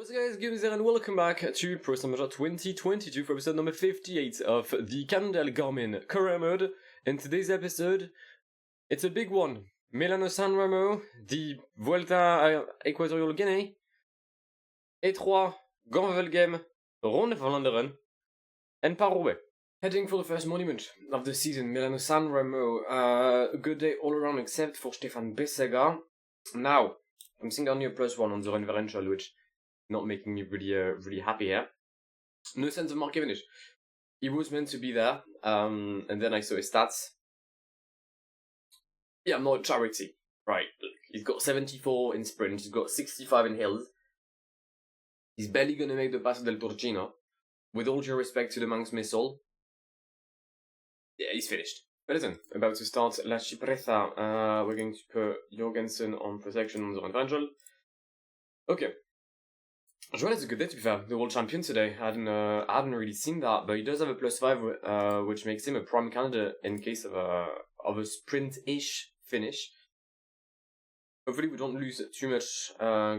What's up guys, Guillaume here and welcome back to Pro Summer 2022 for episode number 58 of the Cannondale Garmin career mode. In today's episode, it's a big one. Milano-San Remo, the Vuelta a Equatorial Guinea, E3, Gombeville Game, Ronde van Vlaanderen, and Paroubaix. Heading for the first monument of the season, Milano-San Remo. A good day all around except for Stefan Bissegger. Now, I'm seeing only a +1 on the Renverential, which not making me really happy here. No sense of Mark Cavendish. He was meant to be there, and then I saw his stats. Yeah, I'm not a charity. Right, look, he's got 74 in sprint, he's got 65 in hills. He's barely gonna make the Passo del Turchino. With all due respect to the MO-NU-MEN-TAL, yeah, he's finished. But listen, about to start La Cipressa. We're going to put Jorgensen on protection on the Renverential. Okay. Joel has a good day to be fair, the world champion today. I hadn't really seen that, but he does have a +5, which makes him a prime candidate in case of a sprint-ish finish. Hopefully we don't lose too much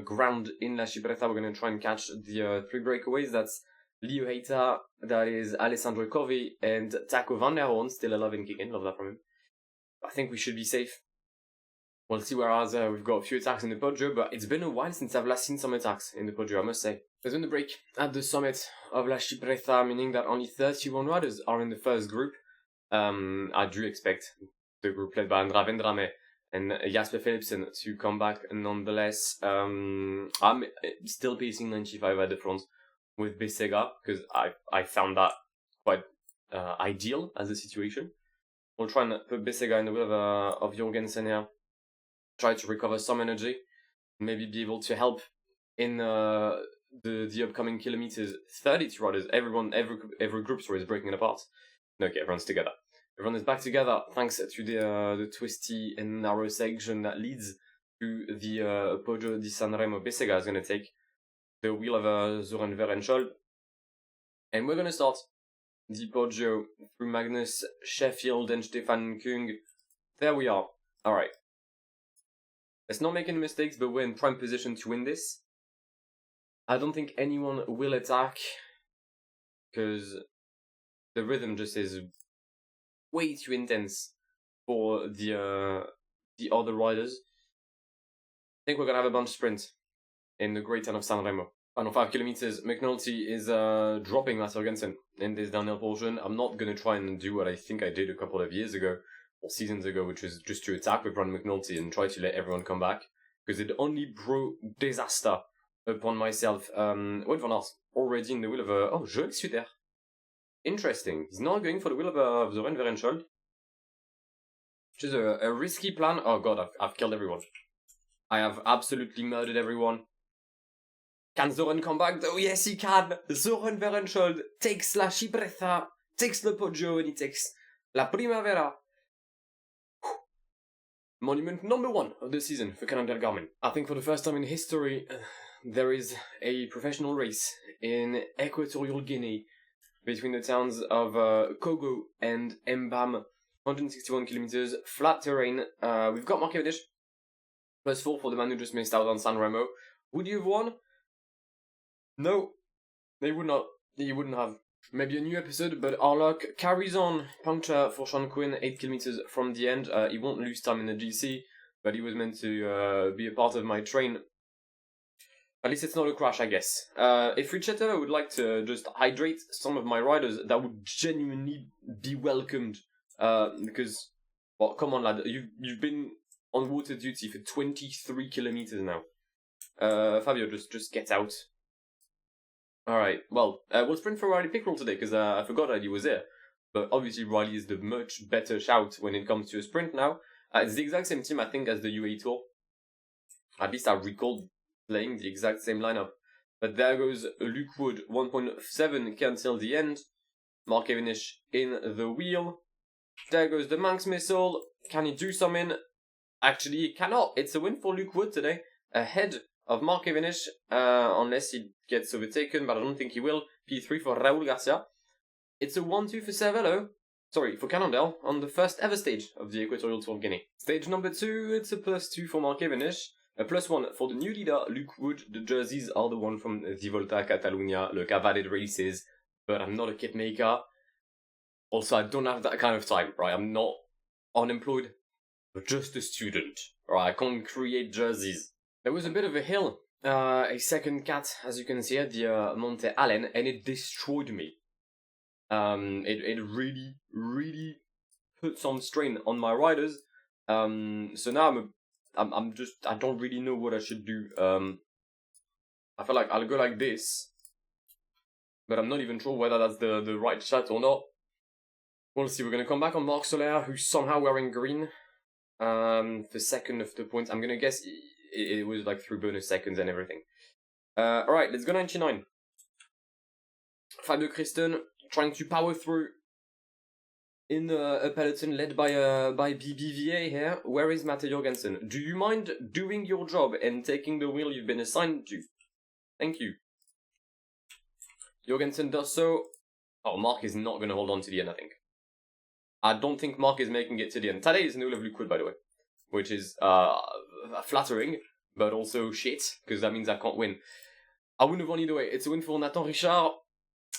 ground in La Cipressa. We're going to try and catch the 3 breakaways. That's Leo Heita, that is Alessandro Covi, and Taco Van der Hoorn, still alive and kicking. Love that from him. I think we should be safe. We'll see, whereas we've got a few attacks in the Poggio, but it's been a while since I've last seen some attacks in the Poggio, I must say. There's been a break at the summit of La Cipressa, meaning that only 31 riders are in the first group. I do expect the group led by Andra Vendrame and Jasper Philipsen to come back nonetheless. I'm still pacing 95 at the front with Bissegger, because I found that quite ideal as a situation. We'll try and put Bissegger in the wheel of Jorgensen here. Try to recover some energy, maybe be able to help in the upcoming kilometers. 32 riders, every group is breaking it apart. Okay, everyone's together. Everyone is back together thanks to the twisty and narrow section that leads to the Poggio di San Remo. Bissegger is going to take the wheel of the Renverential, and we're going to start the Poggio through Magnus Sheffield and Stefan Kung. There we are. All right. Let's not make any mistakes, but we're in prime position to win this. I don't think anyone will attack, because the rhythm just is way too intense for the other riders. I think we're going to have a bunch sprint in the Great Town of San Remo. Final 5 kilometers, McNulty is dropping Matt Jorgensen in this downhill portion. I'm not going to try and do what I think I did a couple of years ago, or seasons ago, which was just to attack with Ron McNulty and try to let everyone come back, because it only brought disaster upon myself. Wout van Aert already in the wheel of oh, Joel Suter. Interesting. He's not going for the wheel of the Renverential, which is a risky plan. Oh god, I've killed everyone. I have absolutely murdered everyone. Can Zoran come back though? Yes, he can. The Renverential takes La Cipressa, takes the Poggio, and he takes La Primavera. Monument number 1 of the season for Cannondale Garmin. I think for the first time in history, there is a professional race in Equatorial Guinea between the towns of Kogo and Mbam. 161 kilometers, flat terrain. We've got Mark Cavendish, +4 for the man who just missed out on San Remo. Would you have won? No, they would not. He wouldn't have. Maybe a new episode, but our luck carries on. Puncture for Sean Quinn, 8 kilometers from the end. He won't lose time in the GC, but he was meant to be a part of my train. At least it's not a crash, I guess. If Richetta would like to just hydrate some of my riders, that would genuinely be welcomed. Because, well, come on, lad, you've been on water duty for 23 kilometers now. Fabio, just get out. Alright, well, we'll sprint for Riley Pickrell today, because I forgot that he was here. But obviously Riley is the much better shout when it comes to a sprint now. It's the exact same team, I think, as the UAE Tour. At least I recall playing the exact same lineup. But there goes Luke Wood, 1.7 until the end. Mark Cavendish in the wheel. There goes the MO-NU-MEN-TAL. Can he do something? Actually, he cannot. It's a win for Luke Wood today. Ahead of Mark Cavendish, unless he gets overtaken, but I don't think he will. P3 for Raul Garcia. It's a 1-2 for Cervelo. Sorry, for Cannondale, on the first ever stage of the Equatorial Tour of Guinea. Stage number 2, it's a +2 for Mark Cavendish. A +1 for the new leader, Luke Wood. The jerseys are the one from the Volta a Catalunya. Look, I've added races, but I'm not a kit maker. Also, I don't have that kind of time, right? I'm not unemployed, but just a student, right? I can't create jerseys. There was a bit of a hill, a second cat, as you can see at the Monte Allen, and it destroyed me. It really, really put some strain on my riders. So now I don't really know what I should do. I feel like I'll go like this, but I'm not even sure whether that's the right shot or not. We'll see. We're gonna come back on Marc Soler, who's somehow wearing green. The second of the points. I'm gonna guess it was like through bonus seconds and everything. Alright, let's go 99. Fabio Christen trying to power through in a peloton led by BBVA here. Where is Mate Jorgensen? Do you mind doing your job and taking the wheel you've been assigned to? Thank you. Jorgensen does so. Oh, Mark is not going to hold on to the end, I think. I don't think Mark is making it to the end. Today is no level Liquid, by the way. Which is flattering, but also shit, because that means I can't win. I wouldn't have won either way. It's a win for Nathan Richard,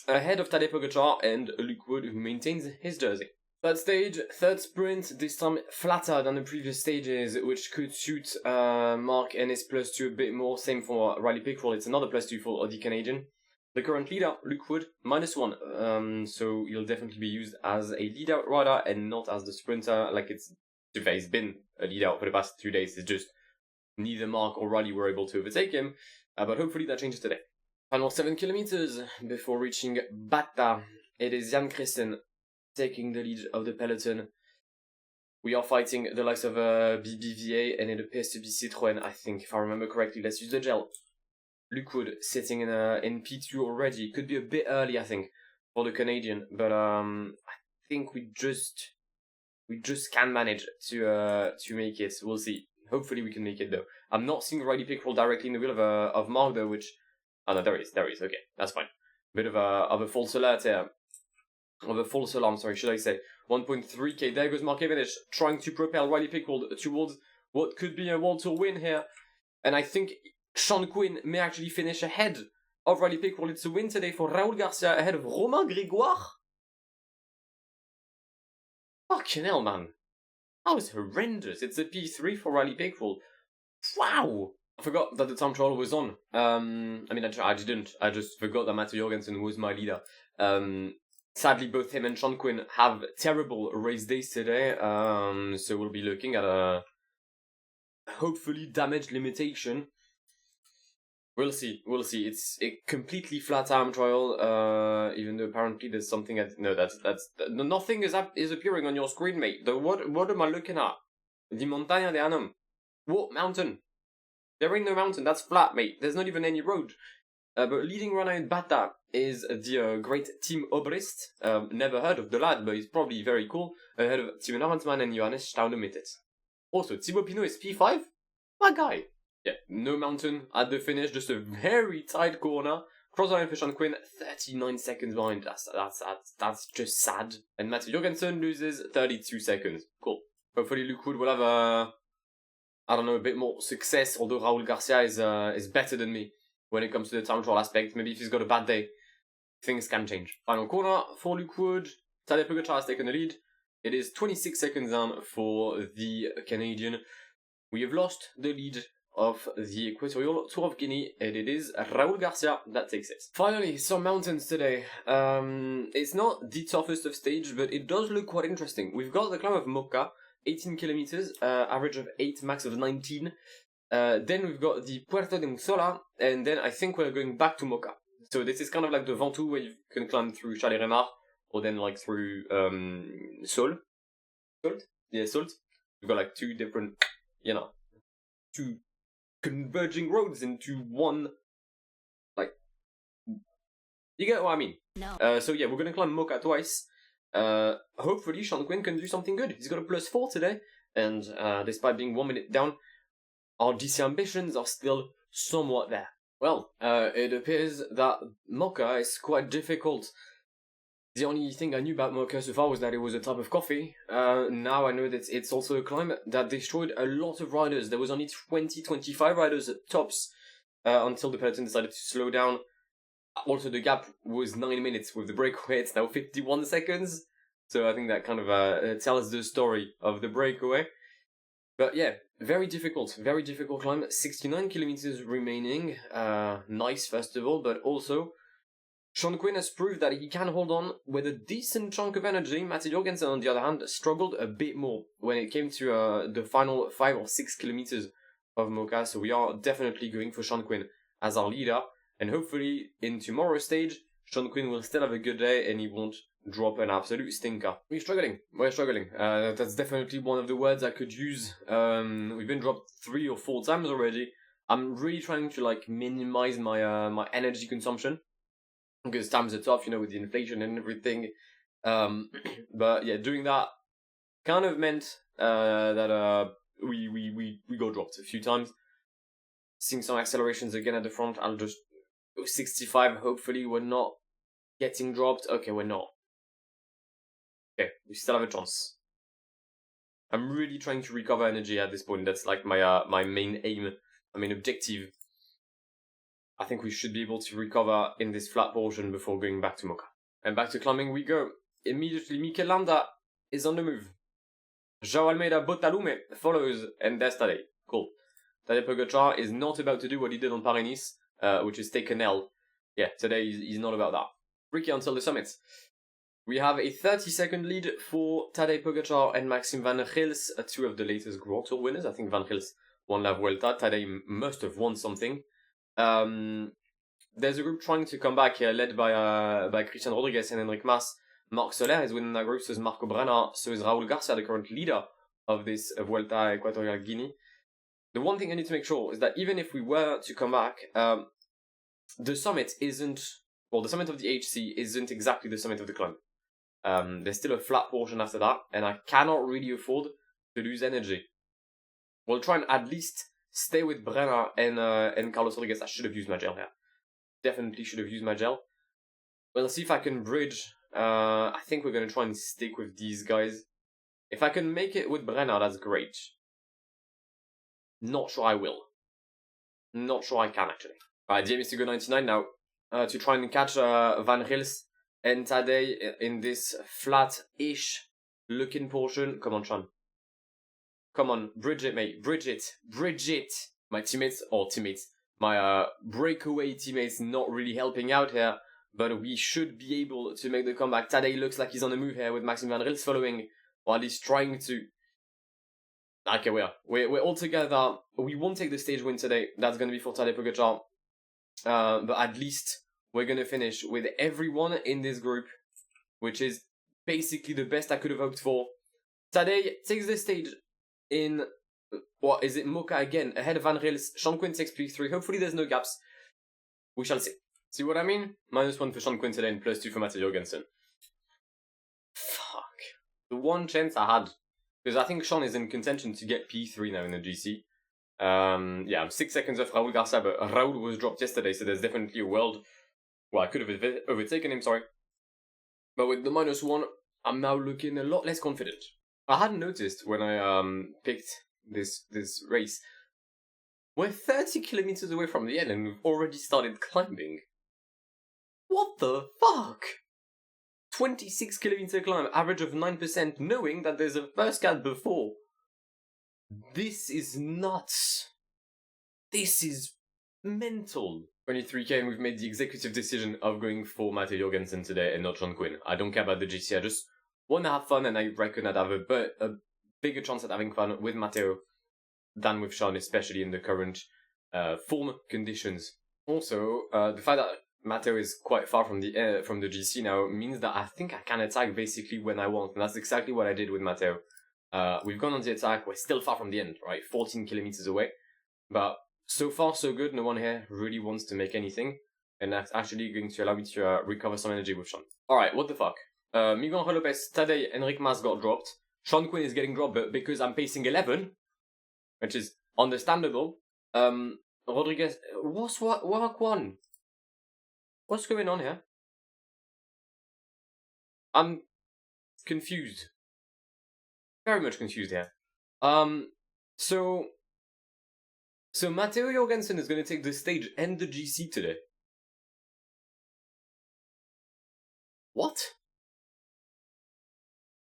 ahead of Tadej Pogacar and Luke Wood, who maintains his jersey. Third stage, third sprint, this time flatter than the previous stages, which could suit Mark and his +2 a bit more. Same for Riley Pickrell, it's another +2 for the Canadian. The current leader, Luke Wood, -1, so he'll definitely be used as a leader rider and not as the sprinter, like he's been a leader for the past 2 days. It's just neither Mark or Riley were able to overtake him, but hopefully that changes today. Final 7 kilometers before reaching Batta. It is Jan Christen taking the lead of the peloton. We are fighting the likes of BBVA, and it appears to be Citroën, I think, if I remember correctly. Let's use the gel. Luke Wood sitting in P2 already. Could be a bit early, I think, for the Canadian, but I think we just can manage to make it. We'll see. Hopefully we can make it though. I'm not seeing Riley Pickrell directly in the wheel of Mark though, which oh no, there is. Okay, that's fine. Bit of a false alert here. Of a false alarm, sorry, should I say. 1.3k, there goes Mark Cavendish, trying to propel Riley Pickrell towards what could be a World Tour win here. And I think Sean Quinn may actually finish ahead of Riley Pickrell. It's a win today for Raul Garcia ahead of Romain Grégoire. Fucking hell, man. That was horrendous. It's a P3 for Riley Pickrell. Wow! I forgot that the time trial was on. I mean, I didn't. I just forgot that Mate Jorgensen was my leader. Sadly, both him and Sean Quinn have terrible race days today, so we'll be looking at a hopefully damage limitation. We'll see. It's a completely flat time trial, even though apparently there's something. Nothing is appearing on your screen, mate. What am I looking at? The Montaña de Anam. What mountain? There ain't no mountain. That's flat, mate. There's not even any road. But leading runner in Batta is the great Tim Obrist. Never heard of the lad, but he's probably very cool. Ahead of Tim Arendsman and Johannes Staudemittet. Also, Thibaut Pinot is P5? My guy. Yeah, no mountain at the finish, just a very tight corner. Cross line for Sean Quinn, 39 seconds behind. That's just sad. And Mate Jorgensen loses 32 seconds. Cool. Hopefully Luke Wood will have a bit more success, although Raul Garcia is better than me when it comes to the time trial aspect. Maybe if he's got a bad day, things can change. Final corner for Luke Wood. Tadej Pogacar has taken the lead. It is 26 seconds down for the Canadian. We have lost the lead of the Equatorial Tour of Guinea, and it is Raul Garcia that takes it. Finally, some mountains today. It's not the toughest of stage, but it does look quite interesting. We've got the climb of Mocha, 18 kilometers, average of 8, max of 19. Then we've got the Puerto de Musola, and then I think we're going back to Mocha. So this is kind of like the Ventoux, where you can climb through Chalet-Remar, or then like through Salt? Yeah, Salt. We've got like two different, two converging roads into one, like, you get what I mean? No. So yeah, we're gonna climb Mocha twice. Hopefully Sean Quinn can do something good. He's got a +4 today, and despite being 1 minute down, our DC ambitions are still somewhat there. Well, it appears that Mocha is quite difficult. The only thing I knew about Mocha so far was that it was a type of coffee. Now I know that it's also a climb that destroyed a lot of riders. There was only 20-25 riders at tops until the peloton decided to slow down. Also, the gap was 9 minutes with the breakaway. It's now 51 seconds. So I think that kind of tells the story of the breakaway. But yeah, very difficult climb. 69 kilometers remaining. Nice, first of all, but also Sean Quinn has proved that he can hold on with a decent chunk of energy. Matti Jorgensen, on the other hand, struggled a bit more when it came to the final 5 or 6 kilometers of Mocha. So we are definitely going for Sean Quinn as our leader. And hopefully, in tomorrow's stage, Sean Quinn will still have a good day and he won't drop an absolute stinker. We're struggling. That's definitely one of the words I could use. We've been dropped 3 or 4 times already. I'm really trying to minimize my energy consumption. Because times are tough, with the inflation and everything. But yeah, doing that kind of meant that we got dropped a few times. Seeing some accelerations again at the front, I'll just go 65. Hopefully we're not getting dropped. Okay, we're not. Okay, we still have a chance. I'm really trying to recover energy at this point. That's like my main aim, my main objective. I think we should be able to recover in this flat portion before going back to Mocha. And back to climbing we go. Immediately, Mikel Landa is on the move. João Almeida Botalume follows, and there's Tadej. Cool. Tadej Pogacar is not about to do what he did on Paris-Nice, which is take an L. Yeah, today he's not about that. Ricky until the summit. We have a 30-second lead for Tadej Pogacar and Maxim van Gils, 2 of the latest Grand Tour winners. I think Van Gils won La Vuelta. Tadej must have won something. There's a group trying to come back here, led by Christian Rodriguez and Enric Mas. Marc Soler is within that group, so is Marco Brenner, so is Raúl Garcia, the current leader of this Vuelta Equatorial Guinea. The one thing I need to make sure is that even if we were to come back, the summit the summit of the HC isn't exactly the summit of the climb. There's still a flat portion after that, and I cannot really afford to lose energy. We'll try and at least stay with Brenner and Carlos Rodriguez. I should have used my gel here. Definitely should have used my gel. We'll see if I can bridge. I think we're going to try and stick with these guys. If I can make it with Brenner, that's great. Not sure I will. Not sure I can, actually. Alright, DM is to go 99 now. To try and catch Van Gils and Tadej in this flat-ish looking portion. Come on, Sean. Come on, bridge it, mate. Bridge it. Bridge it. My my breakaway teammates not really helping out here, but we should be able to make the comeback. Tadej looks like he's on the move here with Maxim van Gils following, or at least trying to. Okay, we're all together. We won't take the stage win today. That's going to be for Tadej Pogacar. But at least we're going to finish with everyone in this group, which is basically the best I could have hoped for. Tadej takes the stage in, what is it, Mocha again, ahead of Van Gils. Sean Quinn takes P3. Hopefully there's no gaps. We shall see. See what I mean? -1 for Sean Quinn today and +2 for Matti Jorgensen. Fuck. The one chance I had, because I think Sean is in contention to get P3 now in the GC. Yeah, I'm 6 seconds off Raúl Garcia, but Raúl was dropped yesterday, so there's definitely a world. Well, I could have overtaken him, sorry. But with the -1, I'm now looking a lot less confident. I hadn't noticed when I picked this race. We're 30 kilometers away from the end and we've already started climbing. What the fuck? 26 kilometer climb, average of 9%, knowing that there's a first cat before. This is nuts. This is mental. 23k and we've made the executive decision of going for Matti Jorgensen today and not Sean Quinn. I don't care about the GC, I just want to have fun, and I reckon I'd have a bigger chance at having fun with Matteo than with Sean, especially in the current form conditions. Also, the fact that Matteo is quite far from the GC now means that I think I can attack basically when I want, and that's exactly what I did with Matteo. We've gone on the attack, we're still far from the end, right? 14 kilometers away. But so far so good, no one here really wants to make anything, and that's actually going to allow me to recover some energy with Sean. Alright, what the fuck? Miguel Angel Lopez, Tadej, Enric Mas got dropped. Sean Quinn is getting dropped, but because I'm pacing 11, which is understandable. Rodriguez, what's going on here? I'm confused. Very much confused here. So Matteo Jorgensen is going to take the stage and the GC today. What?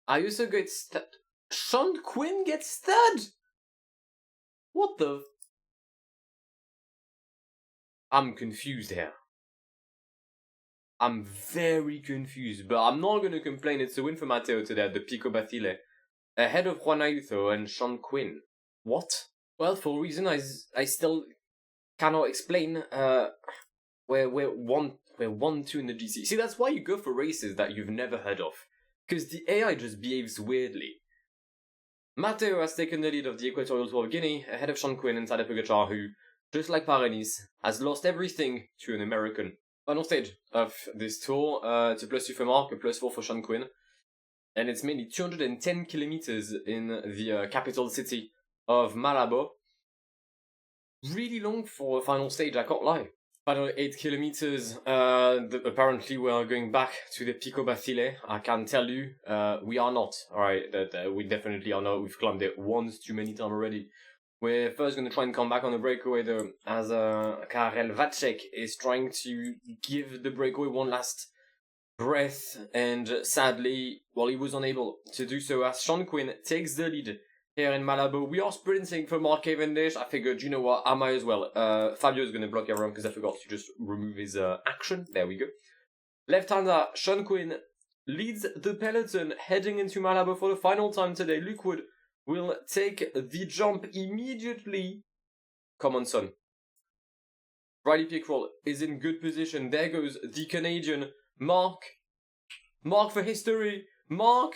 Ayuso gets Sean Quinn gets third? What the? I'm confused here. I'm very confused, but I'm not going to complain. It's a win for Matteo today at the Pico Bathile, ahead of Juan Ayuso and Sean Quinn. What? Well, for a reason I still cannot explain, we're 1-2 in the GC. See, that's why you go for races that you've never heard of, because the AI just behaves weirdly. Matteo has taken the lead of the Equatorial Tour of Guinea, ahead of Sean Quinn and Tadej Pogacar, who, just like Parenis, has lost everything to an American. Final stage of this tour, it's a +2 for Mark, a +4 for Sean Quinn, and it's mainly 210 kilometers in the capital city of Malabo. Really long for a final stage, I can't lie. Final 8 kilometers, apparently we are going back to the Pico Bathile. I can tell you, we are not. Alright, we definitely are not. We've climbed it once too many times already. We're first going to try and come back on the breakaway though, as Karel Vacek is trying to give the breakaway one last breath, and sadly, well, he was unable to do so as Sean Quinn takes the lead here in Malabo. We are sprinting for Mark Cavendish. I figured, you know what, I might as well. Fabio is going to block everyone because I forgot to just remove his action. There we go. Left-hander Sean Quinn leads the peloton heading into Malabo for the final time today. Luke Wood will take the jump immediately. Come on, son. Riley Pickrell is in good position. There goes the Canadian Mark. Mark for history. Mark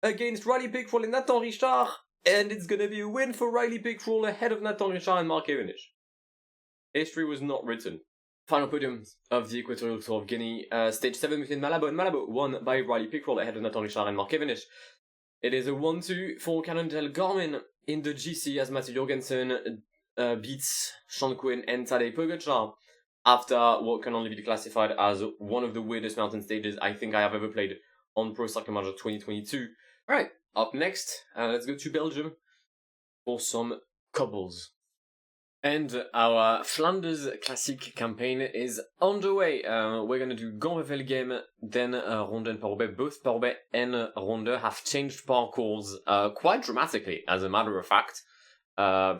against Riley Pickrell and Nathan Richard. And it's going to be a win for Riley Pickrell ahead of Nathan Richard and Mark Cavendish. History was not written. Final podium of the Equatorial Tour of Guinea. Stage 7 within Malabo. And Malabo won by Riley Pickrell ahead of Nathan Richard and Mark Cavendish. It is a 1-2 for Cannondale Garmin in the GC as Matteo Jorgensen beats Sean Quinn and Tadej Pogacar after what can only be classified as one of the weirdest mountain stages I think I have ever played on Pro Cycling Manager 2022. Alright, up next, let's go to Belgium for some cobbles. And our Flanders Classic campaign is underway. We're going to do Gombeville game, then Ronde and Paris-Roubaix. Both Paris-Roubaix and Ronde have changed parcours quite dramatically, as a matter of fact.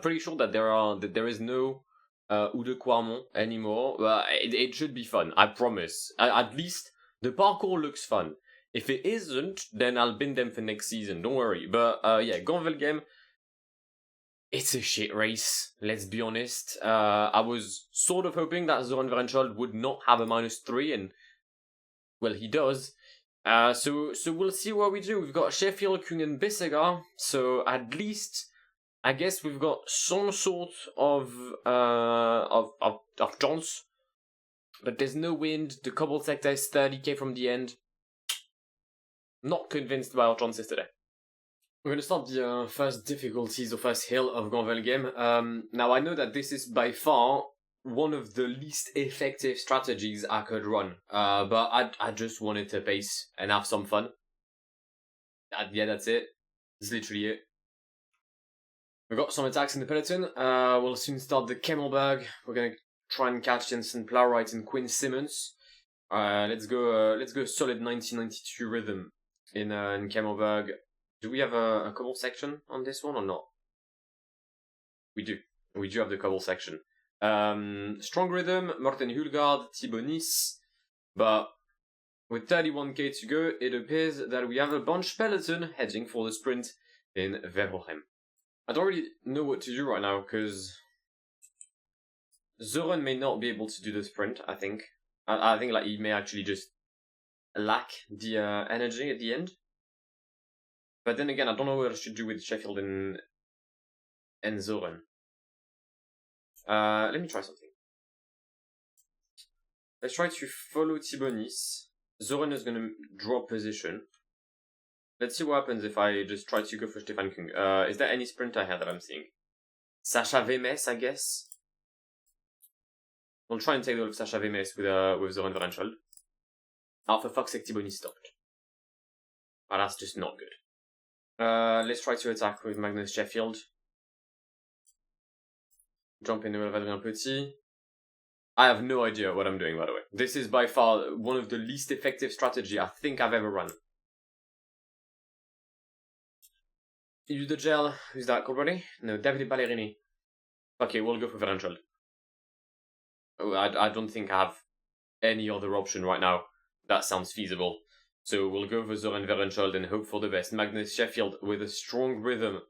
Pretty sure that there is no Houde-Quarmont anymore. It should be fun, I promise. At least the parcours looks fun. If it isn't, then I'll bin them for next season, don't worry. But yeah, Gombeville game. It's a shit race, let's be honest. I was sort of hoping that Zoran Verenschald would not have a -3, and, well, he does. So we'll see what we do. We've got Sheffield, Kuhn, and Bissegger, so at least, I guess we've got some sort of chance. But there's no wind, the cobble sector is 30k from the end. Not convinced by our chances today. We're going to start the first difficulties or first hill of Gombeville game. Now, I know that this is by far one of the least effective strategies I could run. But I just wanted to pace and have some fun. Yeah, that's it. That's literally it. We've got some attacks in the peloton. We'll soon start the Kemmelberg. We're going to try and catch Jensen Plowright and Quinn Simmons. Let's go solid 1992 rhythm in Kemmelberg. Do we have a cobble section on this one or not? We do. We do have the cobble section. Strong rhythm, Morten Hulgaard, Thibaut Nice. But with 31k to go, it appears that we have a bunch peloton heading for the sprint in Verhoeven. I don't really know what to do right now, because Zoran may not be able to do the sprint, I think. I think like he may actually just lack the energy at the end. But then again, I don't know what I should do with Sheffield and Zoran. Let me try something. Let's try to follow Thibaut Nice. Zoran is going to drop position. Let's see what happens if I just try to go for Stefan Kung. Is there any sprinter here that I'm seeing? Sacha Vemes, I guess. I'll try and take the Sacha Vemes with Zoran Verenschald. Oh, for fuck's sake, Thibaut Nice stopped. But that's just not good. Let's try to attack with Magnus Sheffield. Jump in the middle of Adrien Petit. I have no idea what I'm doing, by the way. This is by far one of the least effective strategy I think I've ever run. You the gel. Who's that? Colbrelli? No, Davide Ballerini. Okay, we'll go for Verenscheld. I don't think I have any other option right now that sounds feasible. So we'll go for Zoran Verenscheld and hope for the best. Magnus Sheffield with a strong rhythm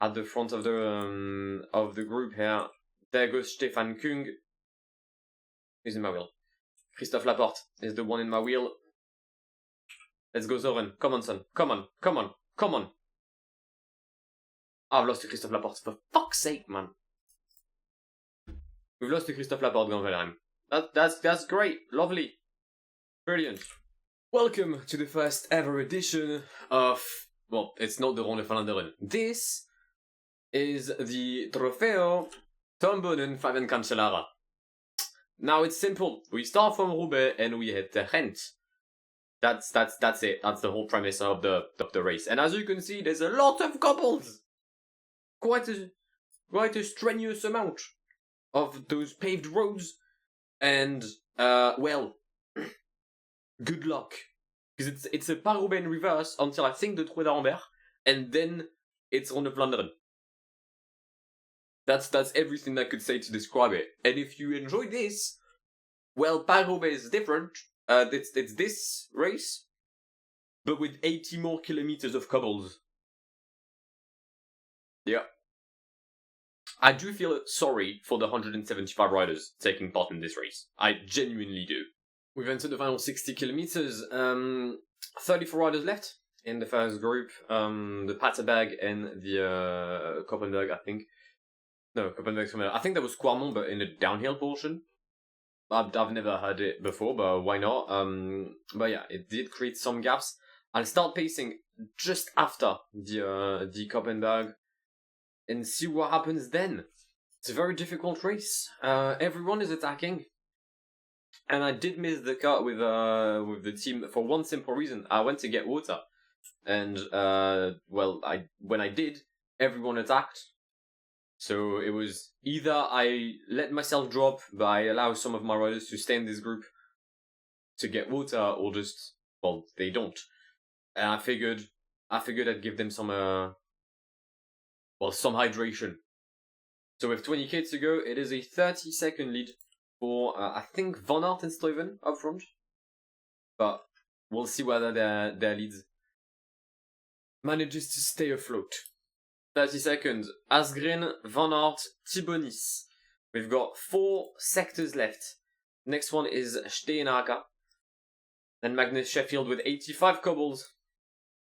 at the front of the group here. There goes Stefan Kung. Who's in my wheel? Christophe Laporte is the one in my wheel. Let's go, Zoran. Come on, son. Come on. Come on. Come on. I've lost to Christophe Laporte. For fuck's sake, man. We've lost to Christophe Laporte, Gombeville. That's great. Lovely. Brilliant. Welcome to the first ever edition of... Well, it's not the Ronde van Vlaanderen. This is the Trofeo Tombonen-Cancellara. Now it's simple. We start from Roubaix and we head to Ghent. That's it. That's the whole premise of the race. And as you can see, there's a lot of cobbles. Quite a strenuous amount of those paved roads. And well, good luck, because it's a Paris-Roubaix in reverse until I think the Trois d'Arambert, and then it's Ronde Vlaanderen. That's everything I could say to describe it. And if you enjoy this, well, Paris-Roubaix is different. It's this race, but with 80 more kilometers of cobbles. Yeah. I do feel sorry for the 175 riders taking part in this race. I genuinely do. We've entered the final 60 kilometers. 34 riders left in the first group. The Paterberg and the Koppenberg, I think. No, Koppenberg's coming out. I think that was Quarmont, but in the downhill portion. I've never heard it before, but why not? But yeah, it did create some gaps. I'll start pacing just after the Koppenberg and see what happens then. It's a very difficult race. Everyone is attacking. And I did miss the cut with the team for one simple reason. I went to get water. And, well, when I did, everyone attacked. So it was either I let myself drop, but I allow some of my riders to stay in this group to get water, or just, well, they don't. And I figured I'd give them some hydration. So with 20k to go, it is a 30-second lead for, I think, Van Aert and Stuyven up front. But we'll see whether their leads manages to stay afloat. 30 seconds. Asgreen, Van Aert, Thibonis. We've got 4 sectors left. Next one is Steenaker. And Magnus Sheffield with 85 cobbles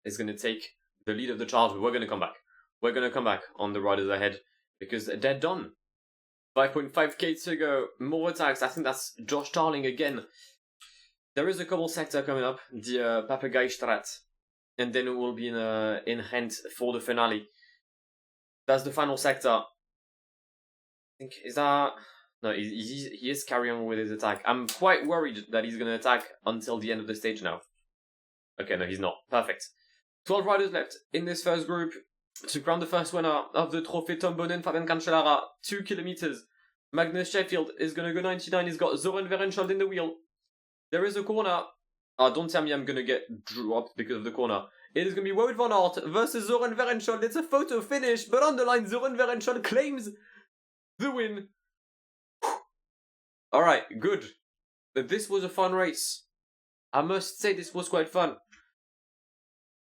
is going to take the lead of the charge, but we're going to come back. We're going to come back on the riders ahead because they're done. 5.5k to go. More attacks. I think that's Josh Tarling again. There is a cobble sector coming up, the Papageistraat. And then it will be in Ghent for the finale. That's the final sector. I think, is that... No, he is carrying on with his attack. I'm quite worried that he's going to attack until the end of the stage now. Okay, no, he's not. Perfect. 12 riders left in this first group to crown the first winner of the Trofeo Tombonen-Cancellara. 2 kilometers. Magnus Sheffield is going to go 99. He's got Zoran Verenscheld in the wheel. There is a corner. Don't tell me I'm going to get dropped because of the corner. It is going to be Wout van Aert versus Zoran Verenscheld. It's a photo finish, but on the line, Zoran Verenscheld claims the win. Alright, good. This was a fun race. I must say this was quite fun.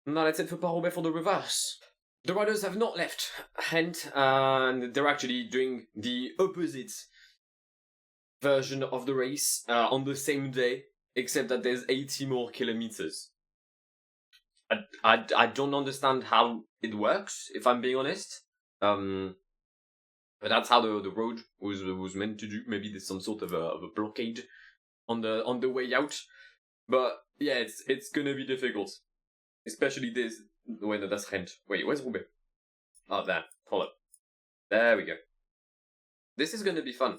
Now let's head for Paris-Roubaix for the reverse. The riders have not left Ghent, and they're actually doing the opposite version of the race on the same day, except that there's 80 more kilometers. I don't understand how it works, if I'm being honest. But that's how the road was meant to do. Maybe there's some sort of a blockade on the way out. But yeah, it's gonna be difficult. Especially this. Wait, no, that's Ghent. Wait, where's Roubaix? Oh, there. Hold up. There we go. This is gonna be fun.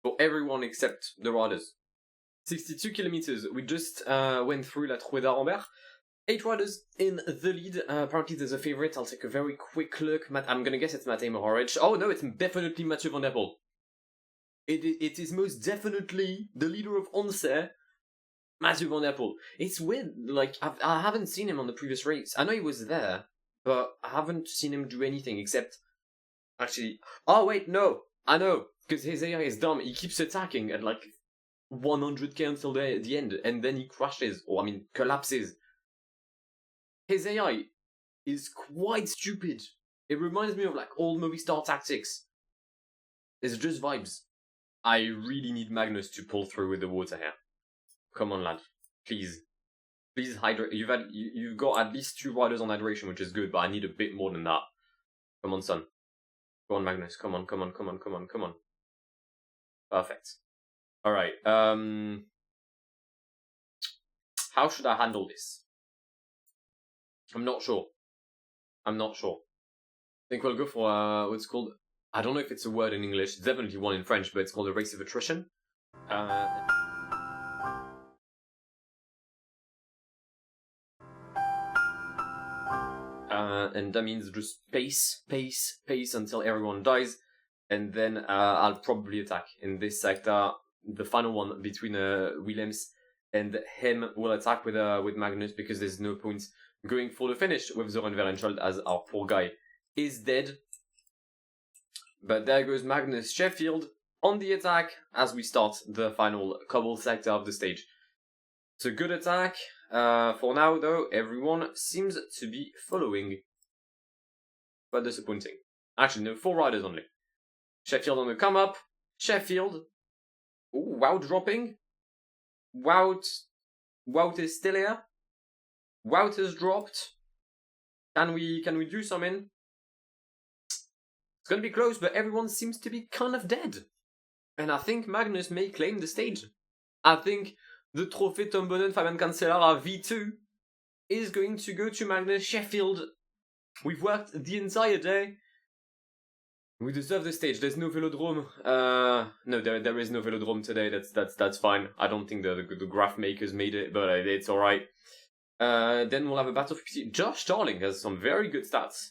For everyone except the riders. 62 kilometers. We just went through La Trois d'Arambert. 8 riders in the lead. Apparently there's a favorite. I'll take a very quick look. I'm gonna guess it's Matej Mohoric. Oh no, it's definitely Mathieu van der Poel. It is most definitely the leader of Once, Mathieu van der Poel. It's weird, like, I haven't seen him on the previous race. I know he was there, but I haven't seen him do anything except... Actually... Oh wait, no! I know! Because his AI is dumb. He keeps attacking at like 100k until the end, and then he crashes, or I mean, collapses. His AI is quite stupid. It reminds me of like old movie star tactics. It's just vibes. I really need Magnus to pull through with the water here. Come on, lad. Please. Please hydrate. You've got at least 2 riders on hydration, which is good, but I need a bit more than that. Come on, son. Go on, Magnus. Come on, come on, come on, come on, come on. Perfect. Alright, how should I handle this? I'm not sure. I'm not sure. I think we'll go for what's called... I don't know if it's a word in English. It's definitely one in French, but it's called a race of attrition. And that means just pace, pace, pace until everyone dies. And then I'll probably attack in this sector. The final one between Willems and him will attack with Magnus, because there's no point going for the finish with Zoran Verenschuld, as our poor guy is dead. But there goes Magnus Sheffield on the attack as we start the final Cobble sector of the stage. It's a good attack. For now, though, everyone seems to be following. But disappointing. Actually, no, 4 riders only. Sheffield on the come up. Sheffield. Ooh, Wout dropping. Wout is still here. Wout has dropped. Can we do something? It's gonna be close, but everyone seems to be kind of dead. And I think Magnus may claim the stage. I think the Trophée Tom Bonnen Fabian Cancellara V2 is going to go to Magnus Sheffield. We've worked the entire day. We deserve the stage. There's no velodrome. No, there is no velodrome today. That's fine. I don't think the graph makers made it, but it's alright. Then we'll have a battle 50. Josh Starling has some very good stats.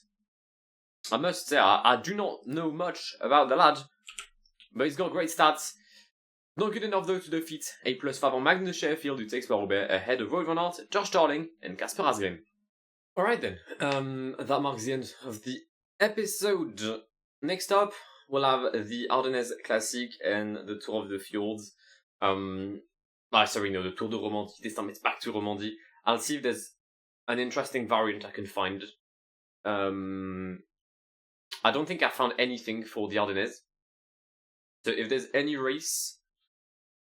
I must say, I do not know much about the lad, but he's got great stats. Not good enough though to defeat a +5 on Magnus Sheffield, who takes Paris-Roubaix ahead of Wout van Aert, Josh Starling, and Casper Asgreen. Alright then, that marks the end of the episode. Next up, we'll have the Ardennes Classic and the Tour of the Fjords. The Tour de Romandie. This time it's back to Romandie. I'll see if there's an interesting variant I can find. I don't think I found anything for the Ardennes. So if there's any race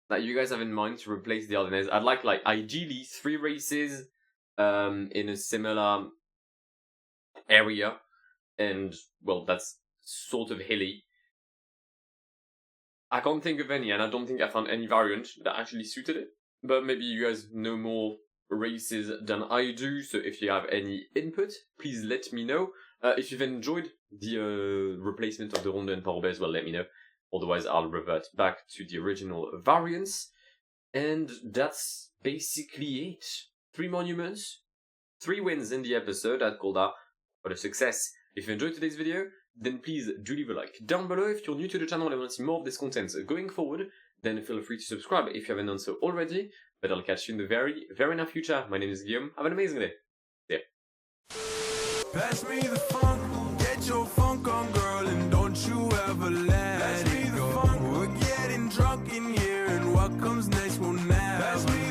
that you guys have in mind to replace the Ardennes, I'd like ideally 3 races in a similar area, and well, that's sort of hilly. I can't think of any, and I don't think I found any variant that actually suited it, but maybe you guys know more races than I do, so if you have any input, please let me know. If you've enjoyed the replacement of the Ronde and Paris-Roubaix as well, let me know. Otherwise, I'll revert back to the original variants. And that's basically it. 3 monuments, 3 wins in the episode. I'd call that what a success. If you enjoyed today's video, then please do leave a like down below. If you're new to the channel and want to see more of this content going forward, then feel free to subscribe if you haven't done so already. But I'll catch you in the very, very near future. My name is Guillaume. Have an amazing day. See ya. Pass me the funk, get your funk on, girl, and don't you ever let it go. We're getting drunk in here, and what comes next will never. Pass me